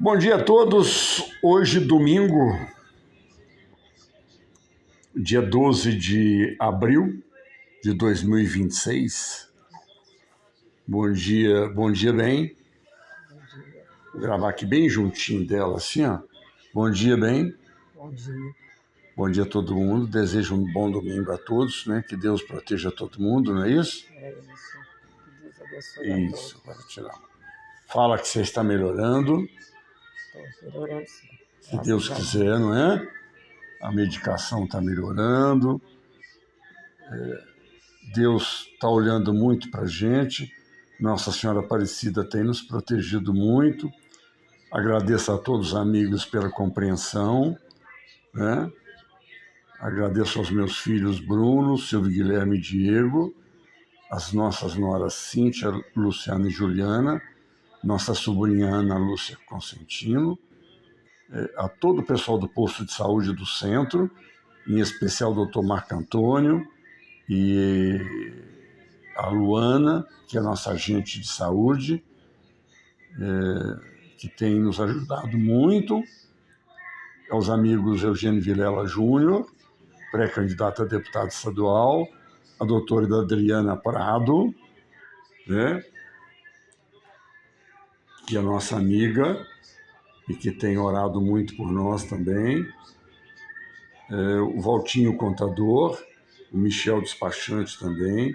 Bom dia a todos. Hoje, domingo, dia 12 de abril de 2026. Bom dia, bem. Vou gravar aqui bem juntinho dela, assim, ó. Bom dia, bem. Bom dia. Bom dia a todo mundo. Desejo um bom domingo a todos, né? Que Deus proteja todo mundo, não é isso? É isso. Que Deus abençoe a todos. Isso, para tirar. Fala que você está melhorando, Estou melhorando, sim. se Deus quiser, não é? A medicação está melhorando. Deus está olhando muito para a gente. Nossa Senhora Aparecida tem nos protegido muito. Agradeço a todos os amigos pela compreensão, né? Agradeço aos meus filhos Bruno, Silvio Guilherme e Diego, as nossas noras Cíntia, Luciana e Juliana, nossa sobrinha Ana Lúcia Consentino, a todo o pessoal do posto de saúde do centro, em especial o Dr. Marco Antônio e a Luana, que é nossa agente de saúde, que tem nos ajudado muito, aos amigos Eugênio Vilela Júnior, pré-candidato a deputado estadual, a doutora Adriana Prado, né? Que é nossa amiga e que tem orado muito por nós também, o Valtinho Contador, o Michel Despachante também,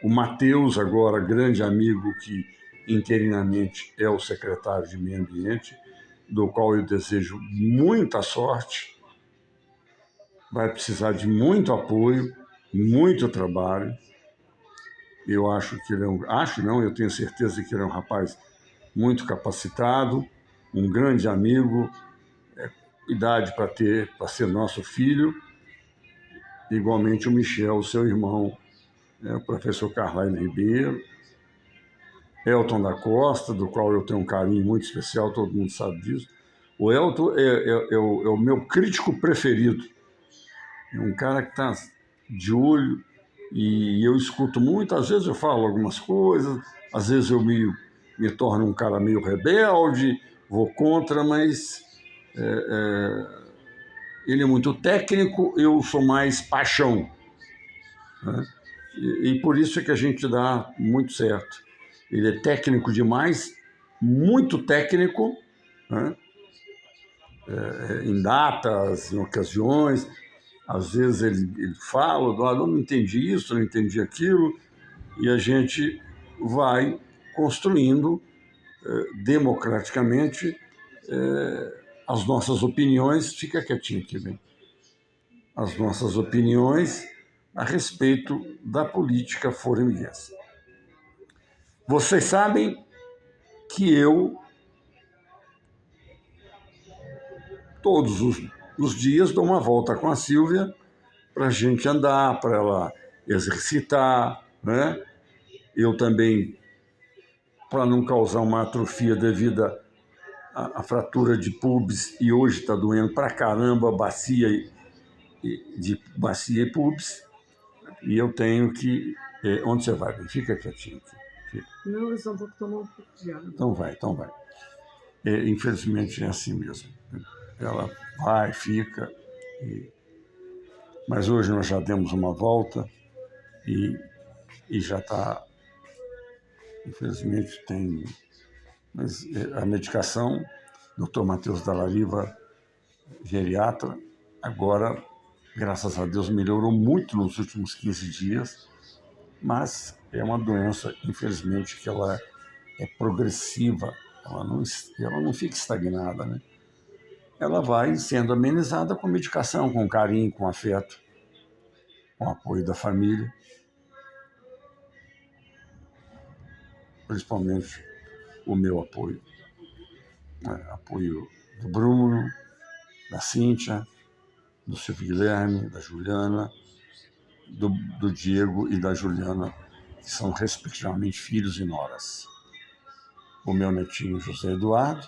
o Matheus, agora grande amigo que interinamente é o secretário de Meio Ambiente, do qual eu desejo muita sorte. Vai precisar de muito apoio, muito trabalho. Eu acho que ele é eu tenho certeza que ele é um rapaz muito capacitado, um grande amigo, idade para ser nosso filho. Igualmente o Michel, seu irmão, o professor Carlyle Ribeiro, Elton da Costa, do qual eu tenho um carinho muito especial, todo mundo sabe disso. O Elton é o meu crítico preferido. É um cara que está de olho e eu escuto muito. Às vezes eu falo algumas coisas, às vezes eu me torno um cara meio rebelde, vou contra, mas ele é muito técnico, eu sou mais paixão, né? E por isso é que a gente dá muito certo. Ele é técnico demais, muito técnico, né? Em datas, em ocasiões. Às vezes ele fala, eu não entendi isso, não entendi aquilo, e a gente vai construindo democraticamente as nossas opiniões. Fica quietinho aqui, bem. As nossas opiniões a respeito da política formiguense. Vocês sabem que eu, todos os dias, dou uma volta com a Silvia para a gente andar, para ela exercitar, né? Eu também, para não causar uma atrofia devido à fratura de pubis, e hoje está doendo pra caramba bacia e pubis, e eu tenho que... onde você vai? Fica quietinho aqui. Fica. Não, eu só vou tomar um pouco de água. Então vai. Infelizmente é assim mesmo. Ela vai, fica. Mas hoje nós já demos uma volta e já está... Infelizmente tem... Mas a medicação, Dr. Matheus Dallariva, geriatra, agora, graças a Deus, melhorou muito nos últimos 15 dias, mas é uma doença, infelizmente, que ela é progressiva, ela não fica estagnada, né? Ela vai sendo amenizada com medicação, com carinho, com afeto, com apoio da família, principalmente o meu apoio, né? Apoio do Bruno, da Cíntia, do Silvio Guilherme, da Juliana, do Diego e da Juliana, que são respectivamente filhos e noras. O meu netinho José Eduardo,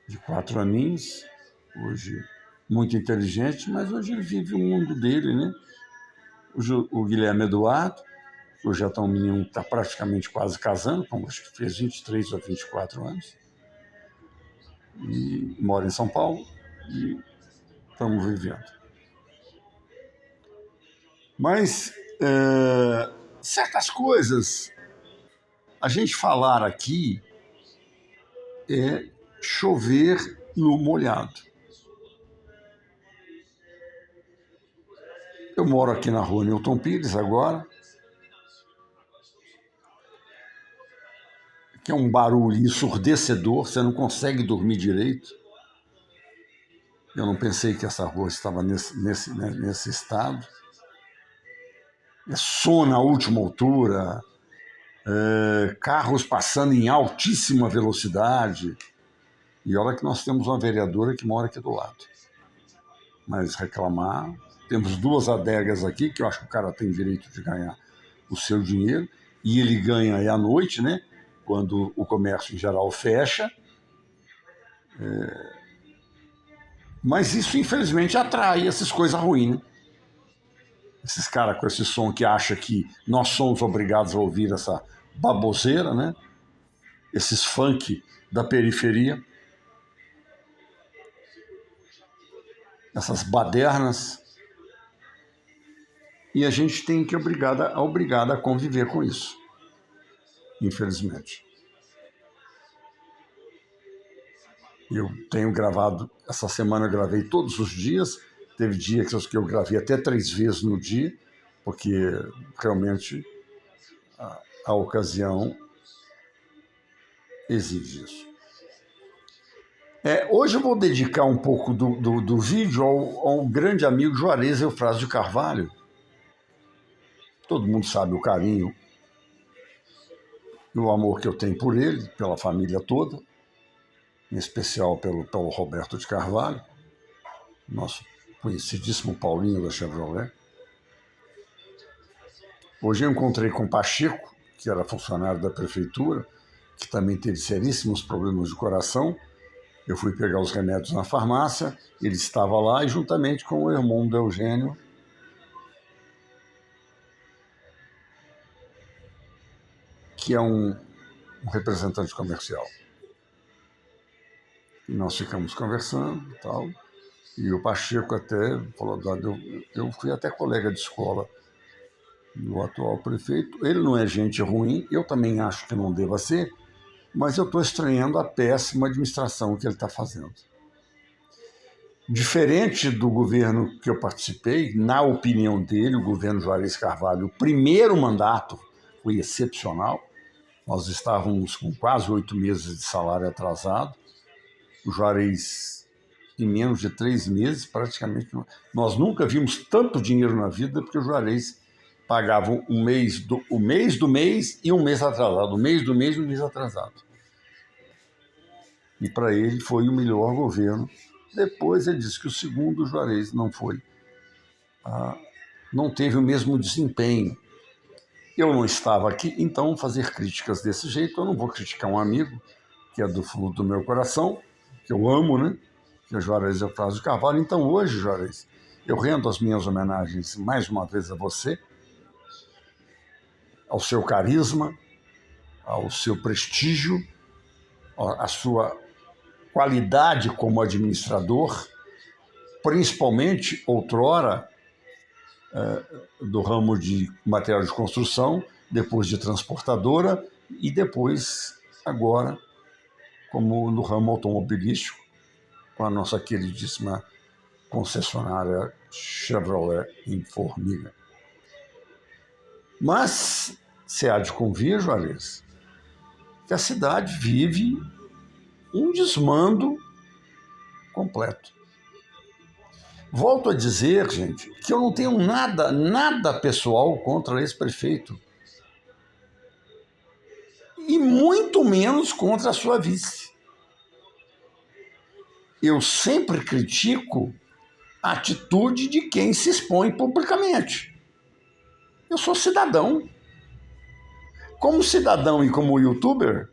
de 4 aninhos, hoje muito inteligente, mas hoje ele vive o mundo dele, né? O Guilherme Eduardo, que hoje já está um menino que está praticamente quase casando, como acho que fez 23 ou 24 anos. e moro em São Paulo e estamos vivendo. Mas certas coisas, a gente falar aqui é chover no molhado. Eu moro aqui na rua Newton Pires agora, que é um barulho ensurdecedor, você não consegue dormir direito. Eu não pensei que essa rua estava nesse estado. É som na última altura, carros passando em altíssima velocidade. E olha que nós temos uma vereadora que mora aqui do lado. Mas reclamar... Temos 2 adegas aqui, que eu acho que o cara tem direito de ganhar o seu dinheiro, e ele ganha aí à noite, né? Quando o comércio em geral fecha. Mas isso, infelizmente, atrai essas coisas ruins, né? Esses caras com esse som que acham que nós somos obrigados a ouvir essa baboseira, né? Esses funk da periferia. Essas badernas. E a gente tem que obrigada a conviver com isso, infelizmente. Eu tenho gravado, essa semana eu gravei todos os dias, teve dias que eu gravei até 3 vezes no dia, porque realmente a ocasião exige isso. Hoje eu vou dedicar um pouco do vídeo ao grande amigo Juarez Eufrásio de Carvalho. Todo mundo sabe o carinho e o amor que eu tenho por ele, pela família toda, em especial pelo Roberto de Carvalho, nosso conhecidíssimo Paulinho da Chevrolet. Hoje eu encontrei com o Pacheco, que era funcionário da prefeitura, que também teve seríssimos problemas de coração. Eu fui pegar os remédios na farmácia, ele estava lá e juntamente com o irmão do Eugênio, que é um representante comercial. E nós ficamos conversando e tal, e o Pacheco até falou, eu fui até colega de escola do atual prefeito, ele não é gente ruim, eu também acho que não deva ser, mas eu estou estranhando a péssima administração que ele está fazendo. Diferente do governo que eu participei, na opinião dele, o governo Juarez Carvalho, o primeiro mandato foi excepcional. Nós estávamos com quase 8 meses de salário atrasado. O Juarez, em menos de 3 meses, praticamente... Nós nunca vimos tanto dinheiro na vida, porque o Juarez pagava o mês do mês e um mês atrasado. O mês do mês e um mês atrasado. E para ele foi o melhor governo. Depois ele disse que o segundo, o Juarez, não teve o mesmo desempenho. Eu não estava aqui, então fazer críticas desse jeito, eu não vou criticar um amigo, que é do fundo do meu coração, que eu amo, né? Que é Juarez Eufrásio de Carvalho. Então hoje, Juarez, eu rendo as minhas homenagens mais uma vez a você, ao seu carisma, ao seu prestígio, à sua qualidade como administrador, principalmente outrora do ramo de material de construção, depois de transportadora e depois, agora, como no ramo automobilístico, com a nossa queridíssima concessionária Chevrolet em Formiga. Mas se há de convir, Juarez, que a cidade vive um desmando completo. Volto a dizer, gente, que eu não tenho nada pessoal contra esse prefeito. E muito menos contra a sua vice. Eu sempre critico a atitude de quem se expõe publicamente. Eu sou cidadão. Como cidadão e como youtuber,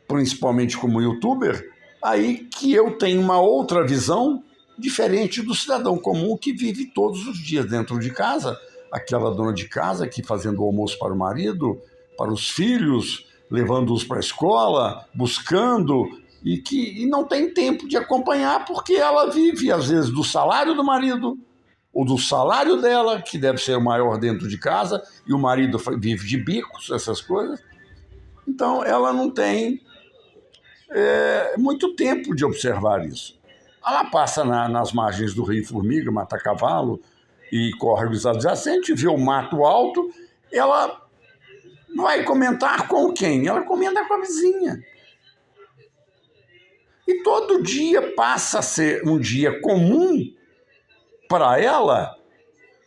principalmente como youtuber, aí que eu tenho uma outra visão diferente do cidadão comum que vive todos os dias dentro de casa, aquela dona de casa que fazendo o almoço para o marido, para os filhos, levando-os para a escola, buscando e não tem tempo de acompanhar porque ela vive, às vezes, do salário do marido ou do salário dela, que deve ser o maior dentro de casa, e o marido vive de bicos, essas coisas. Então, ela não tem muito tempo de observar isso. Ela passa nas margens do Rio Formiga, mata cavalo e córregos adjacentes, vê o mato alto, ela vai comentar com quem? Ela comenta com a vizinha. E todo dia passa a ser um dia comum para ela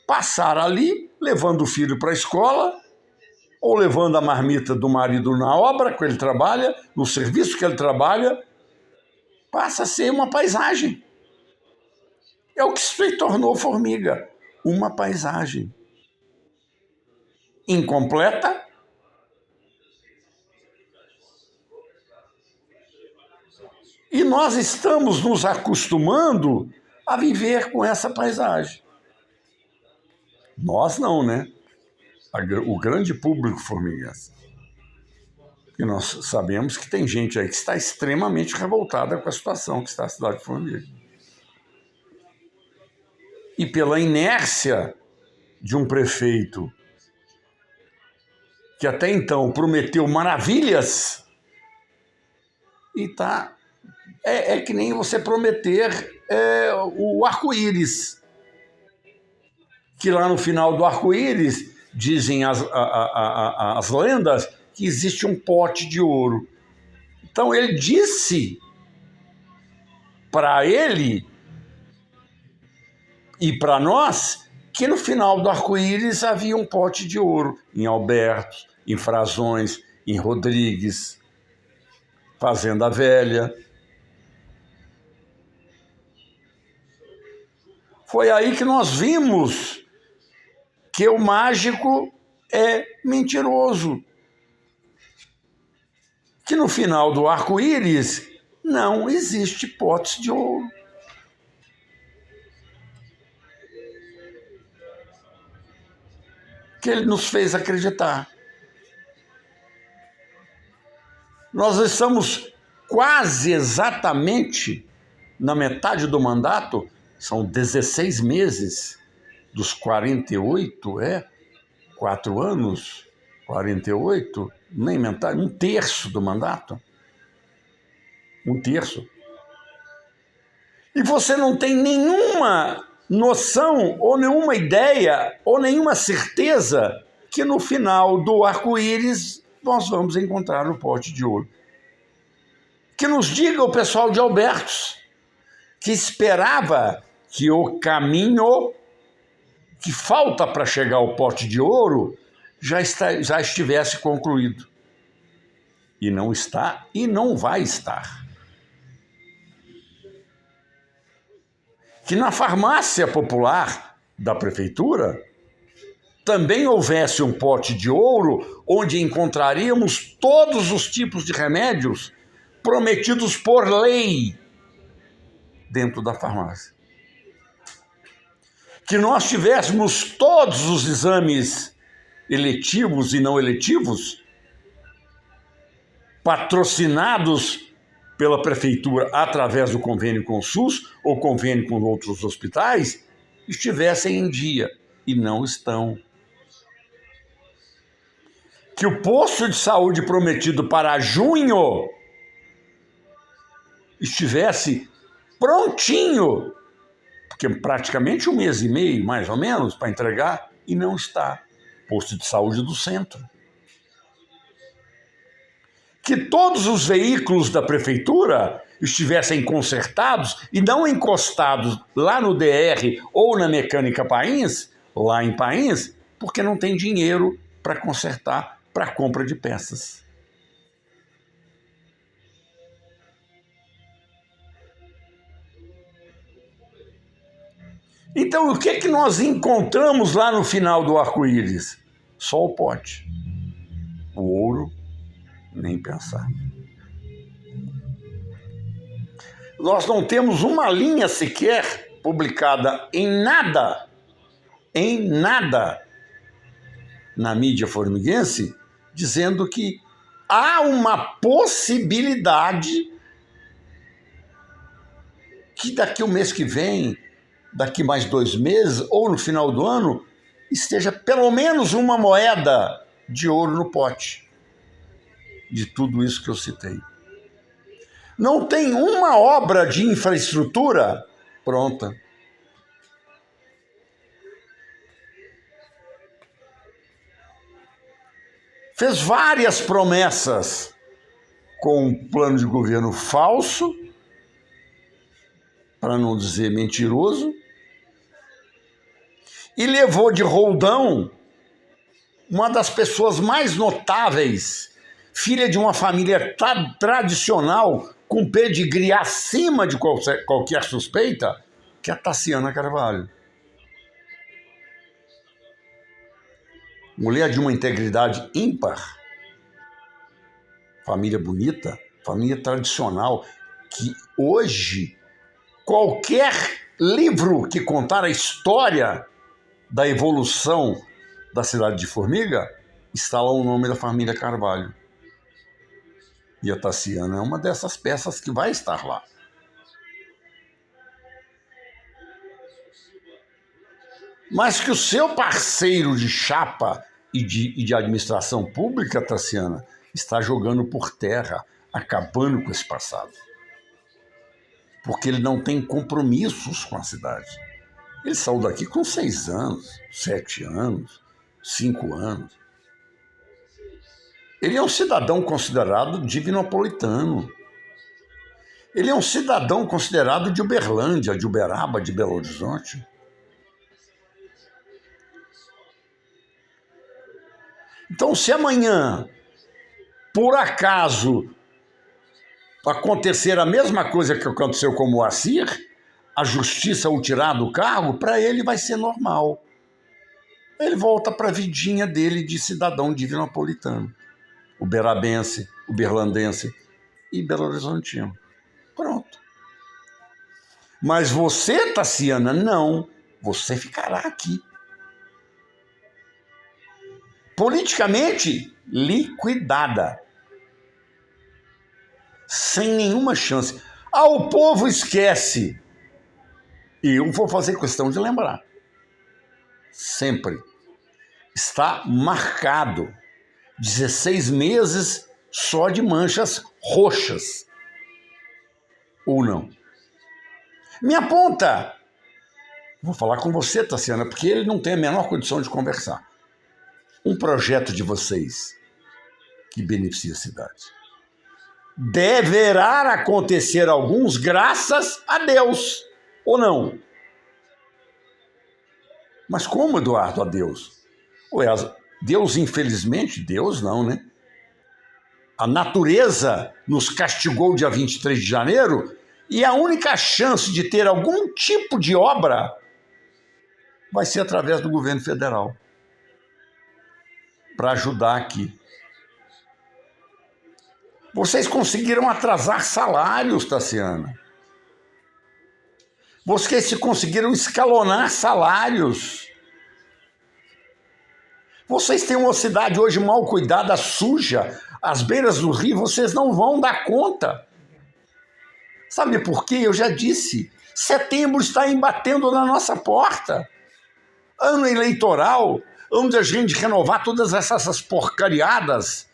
passar ali, levando o filho para a escola, ou levando a marmita do marido na obra que ele trabalha, no serviço que ele trabalha, passa a ser uma paisagem. É o que se tornou Formiga, uma paisagem. Incompleta, e nós estamos nos acostumando a viver com essa paisagem. Nós não, né? O grande público formiguense. E nós sabemos que tem gente aí que está extremamente revoltada com a situação que está a cidade de Formiga. E pela inércia de um prefeito que até então prometeu maravilhas, e tá... É que nem você prometer o arco-íris. Que lá no final do arco-íris, dizem as lendas, que existe um pote de ouro. Então ele disse para ele e para nós que no final do arco-íris havia um pote de ouro em Alberto, em Frazões, em Rodrigues, Fazenda Velha. Foi aí que nós vimos que o mágico é mentiroso. Que no final do arco-íris não existe potes de ouro. Que ele nos fez acreditar. Nós estamos quase exatamente na metade do mandato, são 16 meses dos 48, 4 anos, 48, nem metade, um terço do mandato. Um terço. E você não tem nenhuma noção, ou nenhuma ideia, ou nenhuma certeza que no final do arco-íris nós vamos encontrar o pote de ouro. Que nos diga o pessoal de Albertos, que esperava que o caminho que falta para chegar ao pote de ouro já estivesse concluído. E não está e não vai estar. Que na farmácia popular da prefeitura também houvesse um pote de ouro onde encontraríamos todos os tipos de remédios prometidos por lei dentro da farmácia. Que nós tivéssemos todos os exames eletivos e não eletivos patrocinados pela prefeitura através do convênio com o SUS ou convênio com outros hospitais, estivessem em dia, e não estão. Que o posto de saúde prometido para junho estivesse prontinho, porque praticamente 1 mês e meio, mais ou menos, para entregar, e não está. Posto de saúde do centro. Que todos os veículos da prefeitura estivessem consertados e não encostados lá no DR ou na Mecânica Pains, lá em Pains, porque não tem dinheiro para consertar, para compra de peças. Então, o que é que nós encontramos lá no final do arco-íris? Só o pote. O ouro, nem pensar. Nós não temos uma linha sequer publicada em nada, na mídia formiguense, dizendo que há uma possibilidade que daqui o mês que vem, daqui mais 2 meses, ou no final do ano, esteja pelo menos uma moeda de ouro no pote de tudo isso que eu citei. Não tem uma obra de infraestrutura pronta. Fez várias promessas com um plano de governo falso, para não dizer mentiroso, e levou de roldão uma das pessoas mais notáveis, filha de uma família tradicional, com pedigree acima de qualquer suspeita, que é a Taciana Carvalho. Mulher de uma integridade ímpar, família bonita, família tradicional, que hoje qualquer livro que contar a história da evolução da cidade de Formiga, está lá o nome da família Carvalho. E a Taciana é uma dessas peças que vai estar lá. Mas que o seu parceiro de chapa e de administração pública, Taciana, está jogando por terra, acabando com esse passado. Porque ele não tem compromissos com a cidade. Ele saiu daqui com 6 anos, 7 anos, 5 anos. Ele é um cidadão considerado divinopolitano. Ele é um cidadão considerado de Uberlândia, de Uberaba, de Belo Horizonte. Então, se amanhã, por acaso, acontecer a mesma coisa que aconteceu com o Moacir, a justiça o tirar do cargo, para ele vai ser normal. Ele volta para a vidinha dele de cidadão divinopolitano. Uberabense, uberlandense e belo-horizontino. Pronto. Mas você, Taciana, não. Você ficará aqui. Politicamente liquidada. Sem nenhuma chance. Ah, o povo esquece. E eu vou fazer questão de lembrar. Sempre. Está marcado. 16 meses só de manchas roxas. Ou não? Me aponta. Vou falar com você, Taciana, porque ele não tem a menor condição de conversar. Um projeto de vocês que beneficie a cidade. Deverá acontecer alguns graças a Deus, ou não? Mas como, Eduardo, a Deus? Ué, Deus, infelizmente, Deus não, né? A natureza nos castigou dia 23 de janeiro e a única chance de ter algum tipo de obra vai ser através do governo federal para ajudar aqui. Vocês conseguiram atrasar salários, Taciana. Vocês conseguiram escalonar salários. Vocês têm uma cidade hoje mal cuidada, suja, às beiras do rio, vocês não vão dar conta. Sabe por quê? Eu já disse, setembro está embatendo na nossa porta. Ano eleitoral, ano de a gente renovar todas essas porcariadas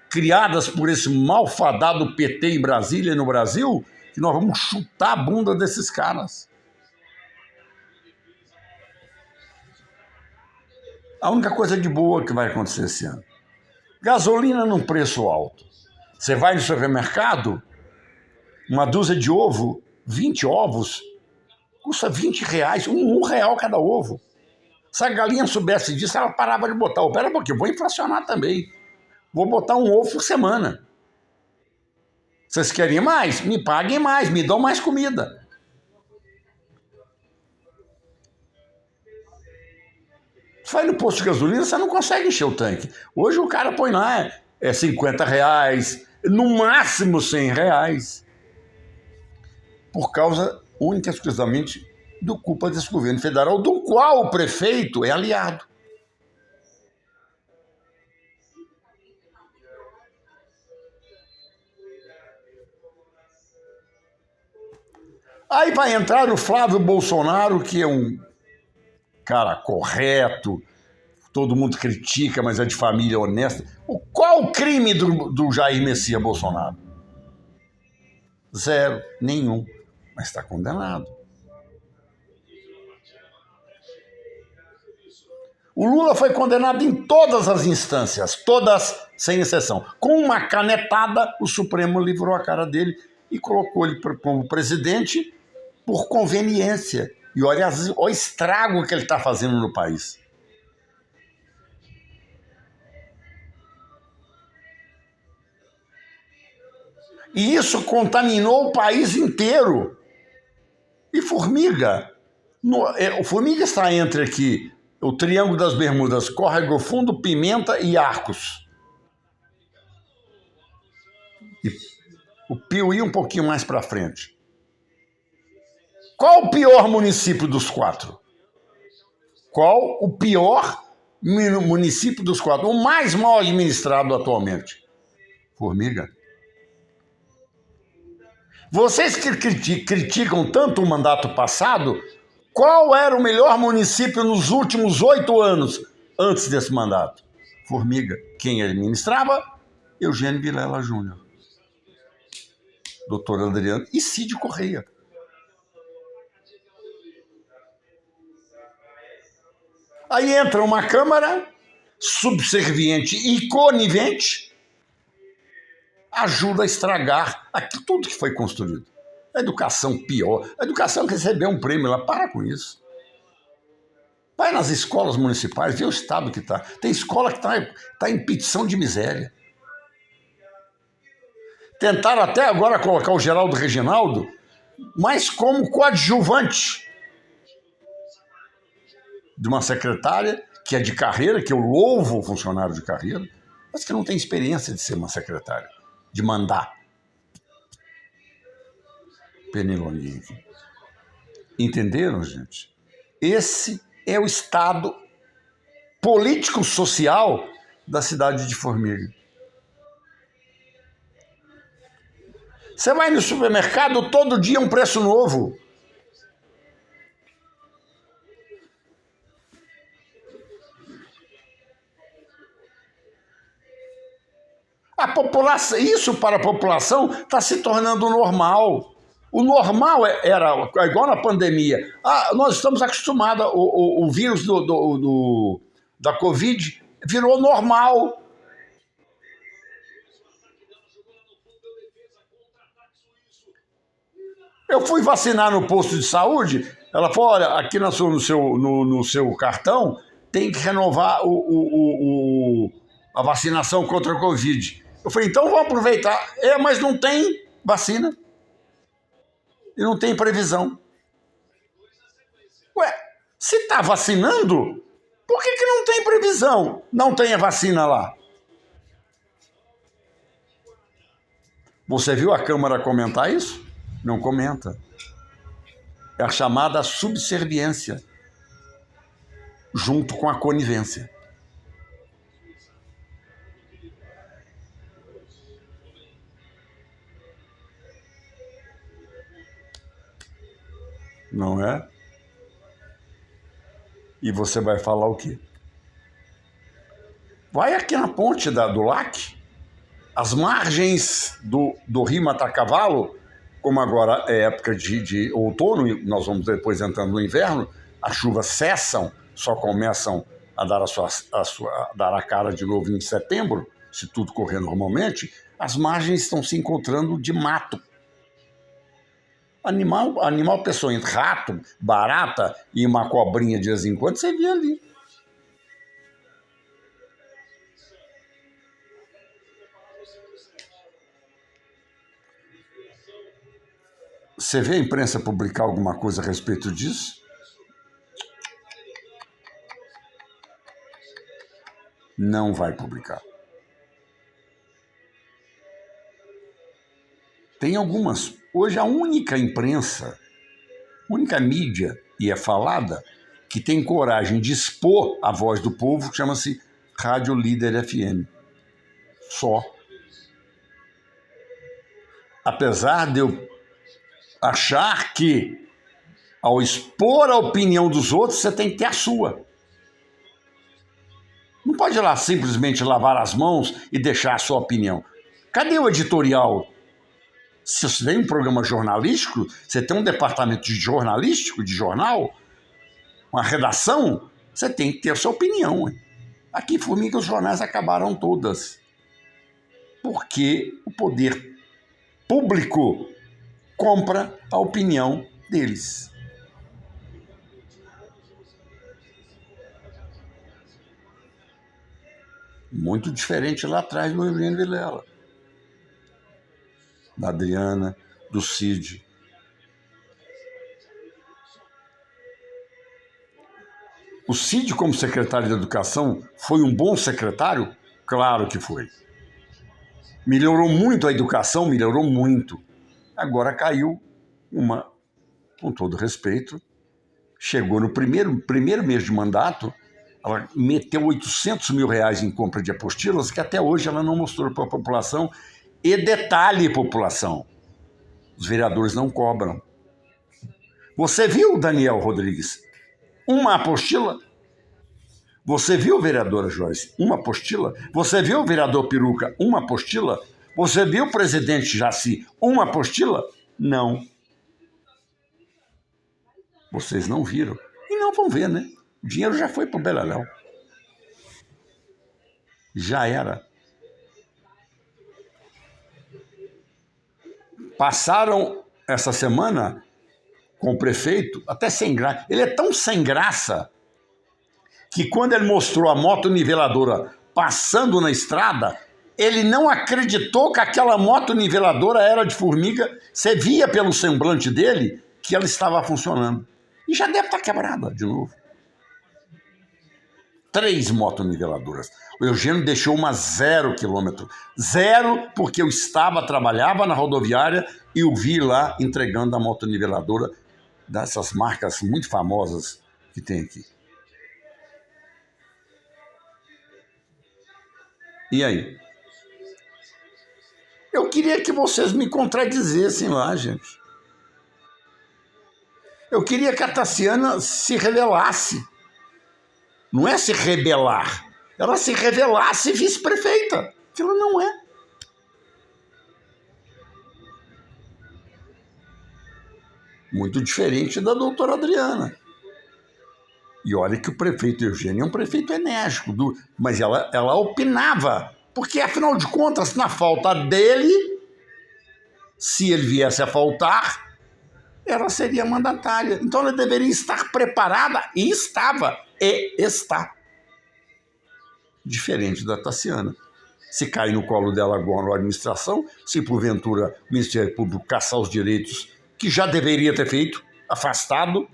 criadas por esse malfadado PT em Brasília e no Brasil, que nós vamos chutar a bunda desses caras. A única coisa de boa que vai acontecer esse ano. Gasolina num preço alto. Você vai no supermercado, uma dúzia de ovo, 20 ovos, custa R$20, R$1 cada ovo. Se a galinha soubesse disso, ela parava de botar. Pera um pouquinho, vou inflacionar também. Vou botar um ovo por semana. Vocês querem mais? Me paguem mais, me dão mais comida. Você vai no posto de gasolina, você não consegue encher o tanque. Hoje o cara põe lá R$50, no máximo R$100. Por causa, única e exclusivamente, do culpa desse governo federal, do qual o prefeito é aliado. Aí vai entrar o Flávio Bolsonaro, que é um cara correto, todo mundo critica, mas é de família honesta. Qual o crime do Jair Messias Bolsonaro? Zero, nenhum, mas está condenado. O Lula foi condenado em todas as instâncias, todas sem exceção. Com uma canetada, o Supremo livrou a cara dele e colocou ele como presidente por conveniência. E olha o estrago que ele está fazendo no país. E isso contaminou o país inteiro. E Formiga? O Formiga está entre aqui o Triângulo das Bermudas, Córrego Fundo, Pimenta e Arcos. E o Piauí um pouquinho mais para frente. Qual o pior município dos 4? Qual o pior município dos 4? O mais mal administrado atualmente? Formiga. Vocês que criticam tanto o mandato passado, qual era o melhor município nos últimos 8 anos antes desse mandato? Formiga. Quem administrava? Eugênio Vilela Júnior. Doutor Adriano e Cid Correia. Aí entra uma Câmara subserviente e conivente, ajuda a estragar aqui tudo que foi construído. A educação pior. A educação recebeu um prêmio lá, para com isso. Vai nas escolas municipais, vê o estado que está. Tem escola que está em petição de miséria. Tentaram até agora colocar o Geraldo Reginaldo, mas como coadjuvante de uma secretária que é de carreira, que eu louvo o funcionário de carreira, mas que não tem experiência de ser uma secretária, de mandar. Peniloni. Entenderam, gente? Esse é o estado político-social da cidade de Formiga. Você vai no supermercado, todo dia um preço novo. A população, isso para a população está se tornando normal. O normal era igual na pandemia. Nós estamos acostumados, o vírus da Covid virou normal. Eu fui vacinar no posto de saúde, ela falou, olha, aqui no seu cartão tem que renovar a vacinação contra a Covid. Eu falei, então vamos aproveitar. Mas não tem vacina. E não tem previsão. Ué, se está vacinando, por que não tem previsão? Não tem a vacina lá. Você viu a Câmara comentar isso? Não comenta. É a chamada subserviência, junto com a conivência. Não é? E você vai falar o quê? Vai aqui na ponte do LAC, as margens do rio Matacavalo, como agora é época de outono, e nós vamos depois entrando no inverno, as chuvas cessam, só começam a dar a cara de novo em setembro, se tudo correr normalmente, as margens estão se encontrando de mato. Animal peçonhento, rato, barata e uma cobrinha de vez em quando, você vê ali. Você vê a imprensa publicar alguma coisa a respeito disso? Não vai publicar. Tem algumas. Hoje a única imprensa, única mídia, e é falada, que tem coragem de expor a voz do povo, chama-se Rádio Líder FM. Só. Apesar de eu achar que, ao expor a opinião dos outros, você tem que ter a sua. Não pode ir lá simplesmente lavar as mãos e deixar a sua opinião. Cadê o editorial? Se você tem um programa jornalístico, você tem um departamento de jornalístico, de jornal, uma redação, você tem que ter a sua opinião. Aqui em Formiga os jornais acabaram todas. Porque o poder público compra a opinião deles. Muito diferente lá atrás do Eugênio Vilela, da Adriana, do Cid. O Cid, como secretário de Educação, foi um bom secretário? Claro que foi. Melhorou muito a educação, melhorou muito. Agora caiu uma, com todo respeito, chegou no primeiro mês de mandato, ela meteu R$800 mil em compra de apostilas que até hoje ela não mostrou para a população. E detalhe, população, os vereadores não cobram. Você viu, Daniel Rodrigues, uma apostila? Você viu, vereadora Joyce, uma apostila? Você viu, vereador Peruca, uma apostila? Você viu, presidente Jaci, uma apostila? Não. Vocês não viram. E não vão ver, né? O dinheiro já foi para o Beleléu. Já era. Passaram essa semana com o prefeito, até sem graça. Ele é tão sem graça que quando ele mostrou a moto niveladora passando na estrada, ele não acreditou que aquela moto niveladora era de Formiga. Você via pelo semblante dele que ela estava funcionando. E já deve estar quebrada de novo. 3 motoniveladoras. O Eugênio deixou uma 0 quilômetro. 0 porque eu trabalhava na rodoviária e o vi lá entregando a motoniveladora dessas marcas muito famosas que tem aqui. E aí? Eu queria que vocês me contradizessem lá, gente. Eu queria que a Tassiana se revelasse. Não é se rebelar. Ela se revelasse vice-prefeita. Que ela não é. Muito diferente da doutora Adriana. E olha que o prefeito Eugênio é um prefeito enérgico, mas ela opinava. Porque, afinal de contas, na falta dele, se ele viesse a faltar, ela seria mandatária. Então ela deveria estar preparada, e estava, e está. Diferente da Tassiana. Se cai no colo dela agora a administração, se porventura o Ministério Público caçar os direitos que já deveria ter feito, afastado,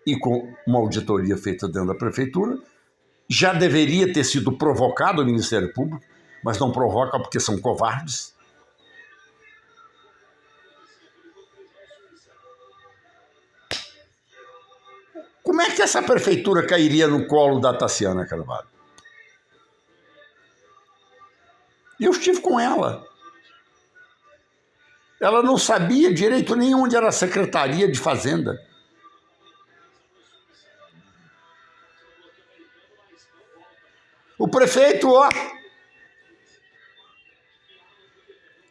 e com uma auditoria feita dentro da prefeitura, já deveria ter sido provocado o Ministério Público, mas não provoca porque são covardes. Como é que essa prefeitura cairia no colo da Tassiana Carvalho? Eu estive com ela. Ela não sabia direito nem onde era a Secretaria de Fazenda. O prefeito, ó,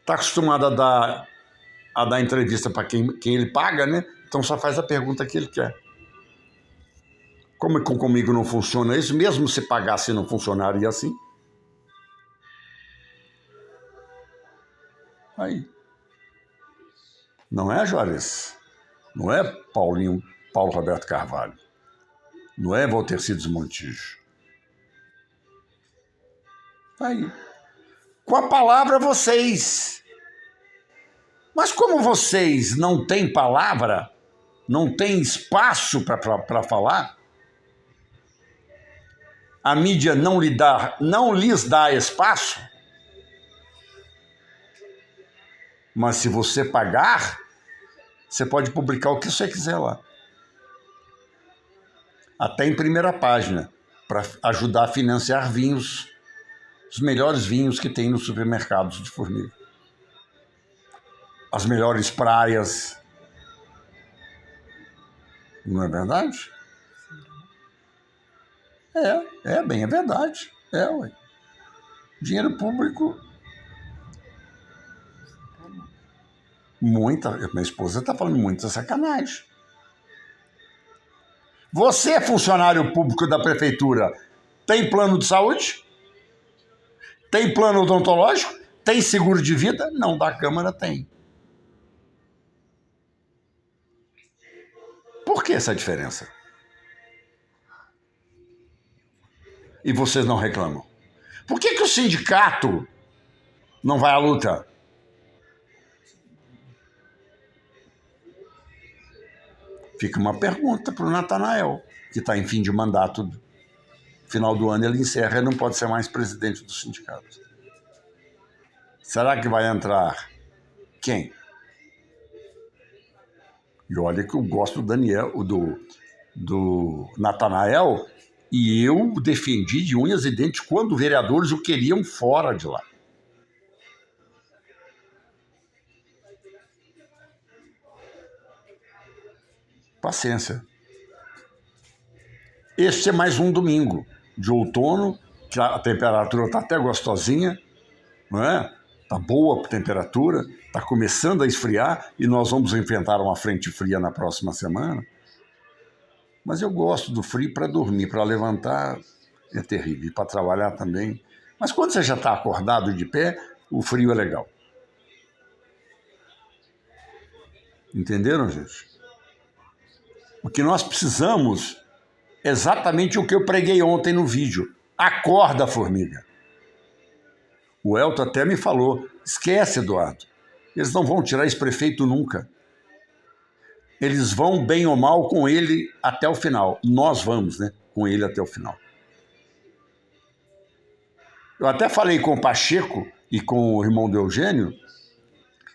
está acostumado a dar entrevista para quem ele paga, né? Então só faz a pergunta que ele quer. Como comigo não funciona isso, mesmo se pagasse não funcionaria assim. Aí. Não é, Juarez? Não é Paulo Roberto Carvalho? Não é Valtercides Montijo? Aí. Com a palavra vocês. Mas como vocês não têm palavra, não têm espaço para falar, a mídia não lhes dá espaço, mas se você pagar, você pode publicar o que você quiser lá. Até em primeira página, para ajudar a financiar vinhos, os melhores vinhos que tem nos supermercados de Formiga. As melhores praias, Não é verdade? É verdade. Ué. Dinheiro público, minha esposa está falando muita sacanagem. Você é funcionário público da prefeitura, tem plano de saúde? Tem plano odontológico? Tem seguro de vida? Não, da Câmara tem. Por que essa diferença? E vocês não reclamam? Por que o sindicato não vai à luta? Fica uma pergunta para o Natanael, que está em fim de mandato. Final do ano ele encerra e não pode ser mais presidente do sindicato. Será que vai entrar quem? E olha que eu gosto do Natanael, e eu defendi de unhas e dentes quando vereadores o queriam fora de lá. Paciência. Este é mais um domingo de outono, que a temperatura está até gostosinha, não é? Está boa a temperatura, está começando a esfriar e nós vamos enfrentar uma frente fria na próxima semana. Mas eu gosto do frio para dormir, para levantar é terrível, e para trabalhar também. Mas quando você já está acordado de pé, o frio é legal. Entenderam, gente? O que nós precisamos é exatamente o que eu preguei ontem no vídeo. Acorda, formiga. O Elton até me falou, esquece, Eduardo, eles não vão tirar esse prefeito nunca. Eles vão, bem ou mal, com ele até o final. Nós vamos, né, com ele até o final. Eu até falei com o Pacheco e com o irmão do Eugênio,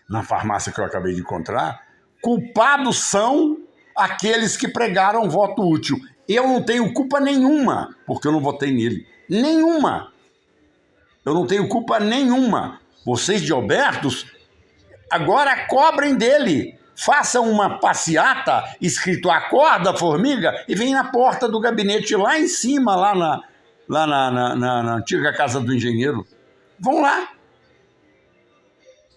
na farmácia que eu acabei de encontrar, culpados são aqueles que pregaram voto útil. Eu não tenho culpa nenhuma, porque eu não votei nele. Nenhuma. Eu não tenho culpa nenhuma. Vocês de Albertos, agora cobrem dele. Façam uma passeata escrito Acorda, Formiga, e vem na porta do gabinete lá em cima, lá na antiga casa do engenheiro. Vão lá.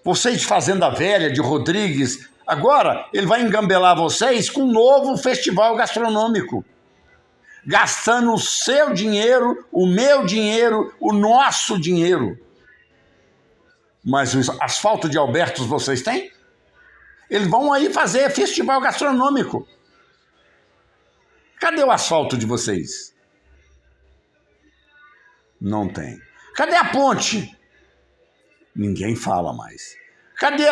Vocês de Fazenda Velha, de Rodrigues, agora ele vai engambelar vocês com um novo festival gastronômico. Gastando o seu dinheiro, o meu dinheiro, o nosso dinheiro. Mas os asfalto de Albertos vocês têm? Eles vão aí fazer festival gastronômico. Cadê o asfalto de vocês? Não tem. Cadê a ponte? Ninguém fala mais. Cadê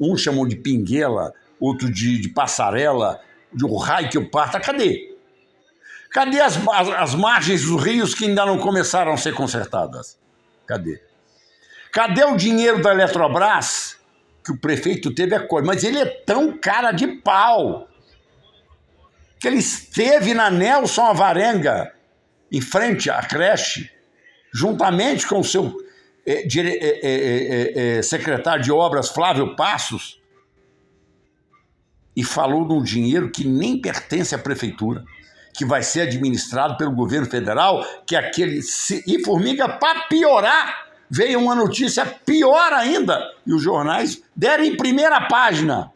um chamou de pinguela, outro de passarela, de o raio que eu parta. Cadê? Cadê as margens dos rios que ainda não começaram a ser consertadas? Cadê? Cadê o dinheiro da Eletrobras que o prefeito teve a coisa? Mas ele é tão cara de pau que ele esteve na Nelson Alvarenga, em frente à creche, juntamente com o seu secretário de obras, Flávio Passos, e falou de um dinheiro que nem pertence à prefeitura, que vai ser administrado pelo governo federal, que é aquele... E, Formiga, para piorar, veio uma notícia pior ainda, e os jornais deram em primeira página.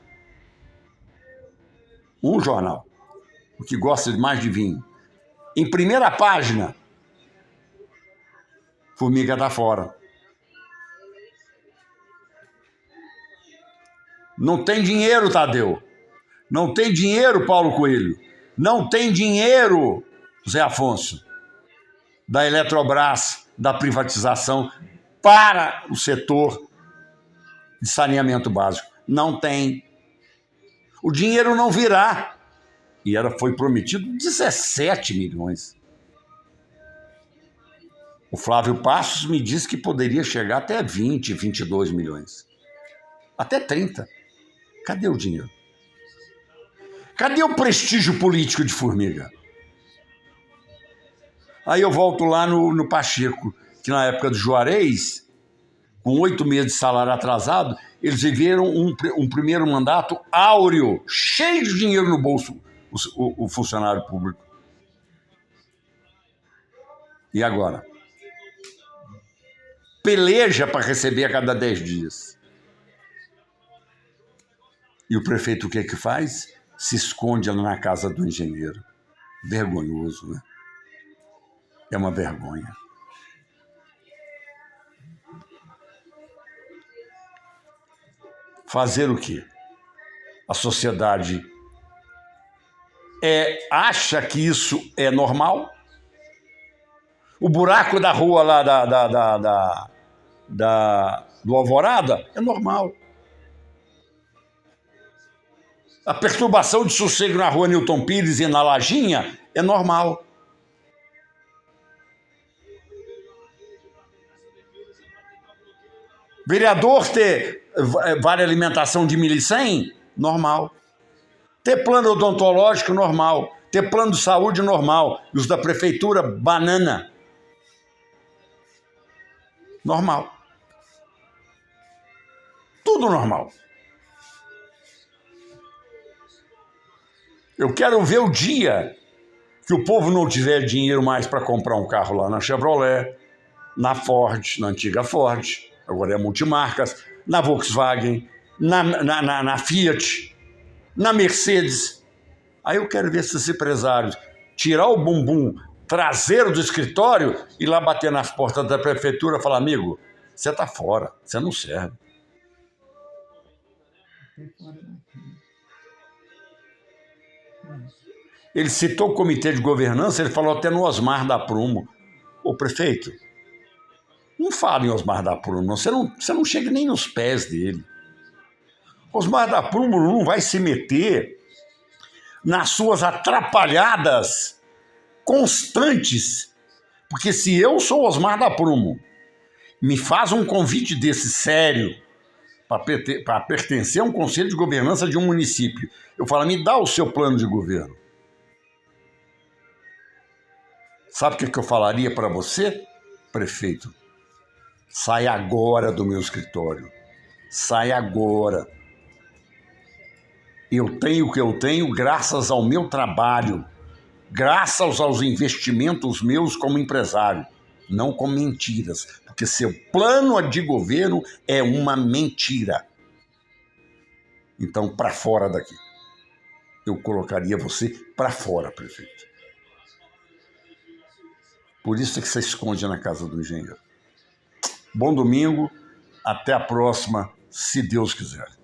Um jornal, o que gosta mais de vinho. Em primeira página, Formiga está fora. Não tem dinheiro, Tadeu. Não tem dinheiro, Paulo Coelho. Não tem dinheiro, Zé Afonso, da Eletrobras, da privatização para o setor de saneamento básico. Não tem. O dinheiro não virá. E foi prometido 17 milhões. O Flávio Passos me disse que poderia chegar até 20, 22 milhões. Até 30. Cadê o dinheiro? Cadê o prestígio político de Formiga? Aí eu volto lá no Pacheco, que na época do Juarez, com 8 meses de salário atrasado, eles viveram um primeiro mandato áureo, cheio de dinheiro no bolso. o funcionário público. E agora? Peleja para receber a cada 10 dias. E o prefeito o que é que faz? Se esconde na casa do engenheiro. Vergonhoso, né? É uma vergonha. Fazer o quê? A sociedade acha que isso é normal? O buraco da rua lá do Alvorada é normal. A perturbação de sossego na rua Newton Pires e na Lajinha é normal. Vereador ter vale alimentação de 1.100? Normal. Ter plano odontológico? Normal. Ter plano de saúde? Normal. E os da prefeitura? Banana. Normal. Tudo normal. Eu quero ver o dia que o povo não tiver dinheiro mais para comprar um carro lá na Chevrolet, na Ford, na antiga Ford, agora é multimarcas, na Volkswagen, na Fiat, na Mercedes. Aí eu quero ver esses empresários tirar o bumbum traseiro do escritório e lá bater nas portas da prefeitura e falar: amigo, você está fora, você não serve. Ele citou o comitê de governança, ele falou até no Osmar da Prumo. Ô prefeito, não fala em Osmar da Prumo, você não chega nem nos pés dele. Osmar da Prumo não vai se meter nas suas atrapalhadas constantes, porque se eu sou Osmar da Prumo, me faz um convite desse sério para pertencer a um conselho de governança de um município, eu falo: me dá o seu plano de governo. Sabe o que eu falaria para você, prefeito? Sai agora do meu escritório. Sai agora. Eu tenho o que eu tenho graças ao meu trabalho, graças aos investimentos meus como empresário, não com mentiras, porque seu plano de governo é uma mentira. Então, para fora daqui. Eu colocaria você para fora, prefeito. Por isso é que você esconde na casa do engenheiro. Bom domingo, até a próxima, se Deus quiser.